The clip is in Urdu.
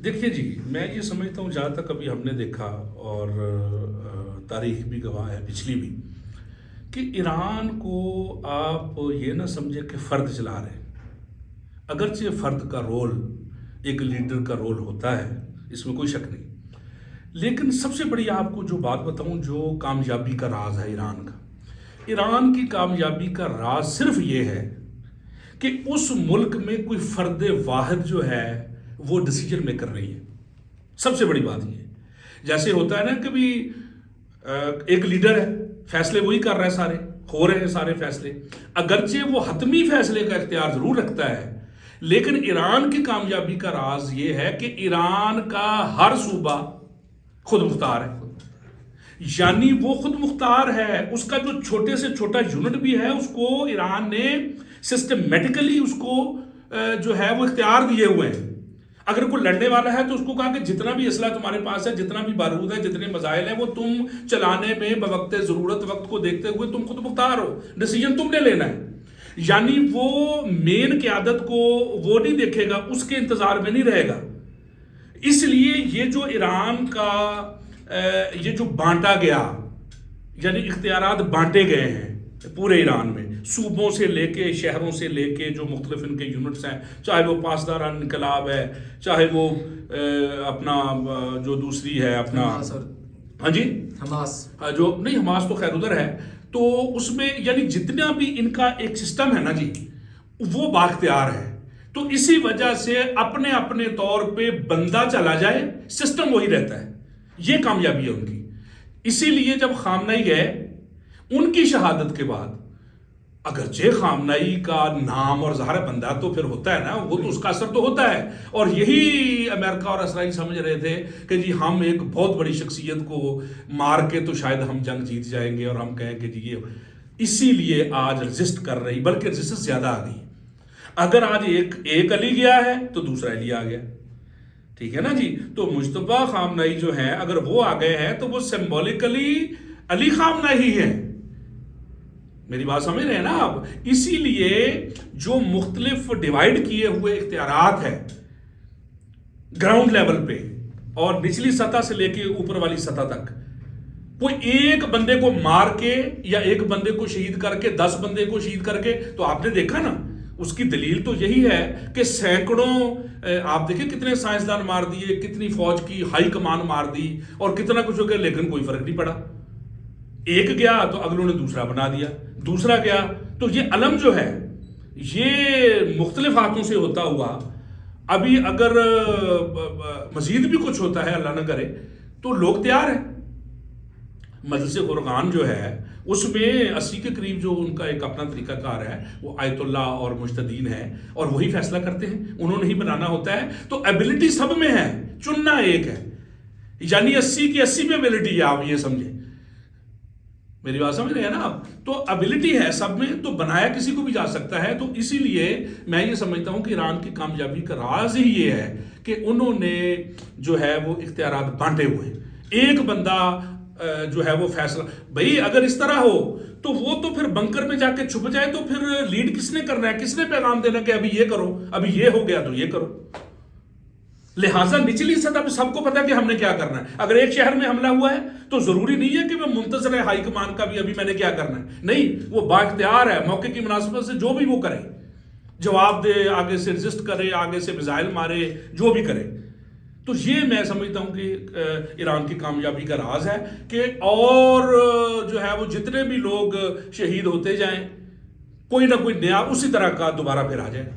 دیکھیے جی، میں یہ سمجھتا ہوں جہاں تک ابھی ہم نے دیکھا اور تاریخ بھی گواہ ہے پچھلی بھی، کہ ایران کو آپ یہ نہ سمجھے کہ فرد چلا رہے ہیں۔ اگرچہ فرد کا رول ایک لیڈر کا رول ہوتا ہے، اس میں کوئی شک نہیں، لیکن سب سے بڑی آپ کو جو بات بتاؤں جو کامیابی کا راز ہے ایران کا، ایران کی کامیابی کا راز صرف یہ ہے کہ اس ملک میں کوئی فرد واحد جو ہے وہ ڈیسیجن میکر نہیں ہے۔ سب سے بڑی بات یہ ہے، جیسے ہوتا ہے نا کبھی ایک لیڈر ہے، فیصلے وہی کر رہا ہے، سارے ہو رہے ہیں سارے فیصلے، اگرچہ وہ حتمی فیصلے کا اختیار ضرور رکھتا ہے، لیکن ایران کی کامیابی کا راز یہ ہے کہ ایران کا ہر صوبہ خود مختار ہے، یعنی وہ خود مختار ہے۔ اس کا جو چھوٹے سے چھوٹا یونٹ بھی ہے، اس کو ایران نے سسٹمیٹیکلی اس کو جو ہے وہ اختیار دیے ہوئے ہیں۔ اگر کوئی لڑنے والا ہے تو اس کو کہا کہ جتنا بھی اسلحہ تمہارے پاس ہے، جتنا بھی بارود ہے، جتنے میزائل ہیں، وہ تم چلانے میں بوقت ضرورت وقت کو دیکھتے ہوئے تم خود مختار ہو، ڈیسیجن تم نے لینا ہے۔ یعنی وہ مین قیادت کو وہ نہیں دیکھے گا، اس کے انتظار میں نہیں رہے گا۔ اس لیے یہ جو ایران کا یہ جو بانٹا گیا، یعنی اختیارات بانٹے گئے ہیں پورے ایران میں، صوبوں سے لے کے شہروں سے لے کے جو مختلف ان کے یونٹس ہیں، چاہے وہ پاسداران انقلاب ہے، چاہے وہ اپنا جو دوسری ہے اپنا ہاں جی حماس، جو نہیں حماس تو خیر ادھر ہے، تو اس میں یعنی جتنا بھی ان کا ایک سسٹم ہے نا جی، وہ بااختیار ہے۔ تو اسی وجہ سے اپنے اپنے طور پہ بندہ چلا جائے، سسٹم وہی رہتا ہے، یہ کامیابی ہے ان کی۔ اسی لیے جب خامنئی گئے، ان کی شہادت کے بعد، اگرچہ خامنئی کا نام اور ظاہر بندہ تو پھر ہوتا ہے نا، وہ تو اس کا اثر تو ہوتا ہے، اور یہی امریکہ اور اسرائیل سمجھ رہے تھے کہ جی ہم ایک بہت بڑی شخصیت کو مار کے تو شاید ہم جنگ جیت جائیں گے، اور ہم کہیں کہ جی یہ، اسی لیے آج رزسٹ کر رہی، بلکہ رزسٹ زیادہ آ گئی۔ اگر آج ایک علی گیا ہے تو دوسرا علی آ گیا، ٹھیک ہے نا جی۔ تو مجتبیٰ خامنئی جو ہیں، اگر وہ آ گئے ہیں تو وہ سمبولکلی علی خامنئی ہی ہیں۔ میری بات سمجھ رہے ہیں نا آپ؟ اسی لیے جو مختلف ڈیوائیڈ کیے ہوئے اختیارات ہیں گراؤنڈ لیول پہ اور نچلی سطح سے لے کے اوپر والی سطح تک، وہ ایک بندے کو مار کے یا ایک بندے کو شہید کر کے 10 بندے کو شہید کر کے، تو آپ نے دیکھا نا اس کی دلیل تو یہی ہے کہ سینکڑوں آپ دیکھیں کتنے سائنسدان مار دیے، کتنی فوج کی ہائی کمان مار دی اور کتنا کچھ ہو گیا، لیکن کوئی فرق نہیں پڑا۔ ایک گیا تو اگلوں نے دوسرا بنا دیا، دوسرا گیا، تو یہ علم جو ہے یہ مختلف ہاتھوں سے ہوتا ہوا، ابھی اگر مزید بھی کچھ ہوتا ہے اللہ نہ کرے تو لوگ تیار ہیں۔ مجلس فرقان جو ہے اس میں 80 کے قریب جو ان کا ایک اپنا طریقہ کار ہے، وہ آیت اللہ اور مجتہدین ہے، اور وہی فیصلہ کرتے ہیں، انہوں نے ہی بنانا ہوتا ہے۔ تو ایبلٹی سب میں ہے، چننا ایک ہے، یعنی 80 کی 80 میں ایبلٹی ہے، آپ یہ سمجھیں۔ میری بات سمجھ رہے ہیں نا آپ؟ تو ابیلٹی ہے سب میں، تو بنایا کسی کو بھی جا سکتا ہے۔ تو اسی لیے میں یہ سمجھتا ہوں کہ ایران کی کامیابی کا راز ہی یہ ہے کہ انہوں نے جو ہے وہ اختیارات بانٹے ہوئے ہیں۔ ایک بندہ جو ہے وہ فیصلہ، بھئی اگر اس طرح ہو تو وہ تو پھر بنکر میں جا کے چھپ جائے، تو پھر لیڈ کس نے کرنا ہے، کس نے پیغام دینا کہ ابھی یہ کرو، ابھی یہ ہو گیا تو یہ کرو۔ لہٰذا نچلی سطح پہ سب کو پتا ہے کہ ہم نے کیا کرنا ہے۔ اگر ایک شہر میں حملہ ہوا ہے تو ضروری نہیں ہے کہ وہ منتظر ہے ہائی کمان کا بھی ابھی میں نے کیا کرنا ہے، نہیں، وہ بااختیار ہے، موقع کی مناسبت سے جو بھی وہ کرے، جواب دے، آگے سے رزسٹ کرے، آگے سے میزائل مارے، جو بھی کرے۔ تو یہ میں سمجھتا ہوں کہ ایران کی کامیابی کا راز ہے کہ اور جو ہے وہ جتنے بھی لوگ شہید ہوتے جائیں، کوئی نہ کوئی نیا اسی طرح کا دوبارہ پھر آ جائے۔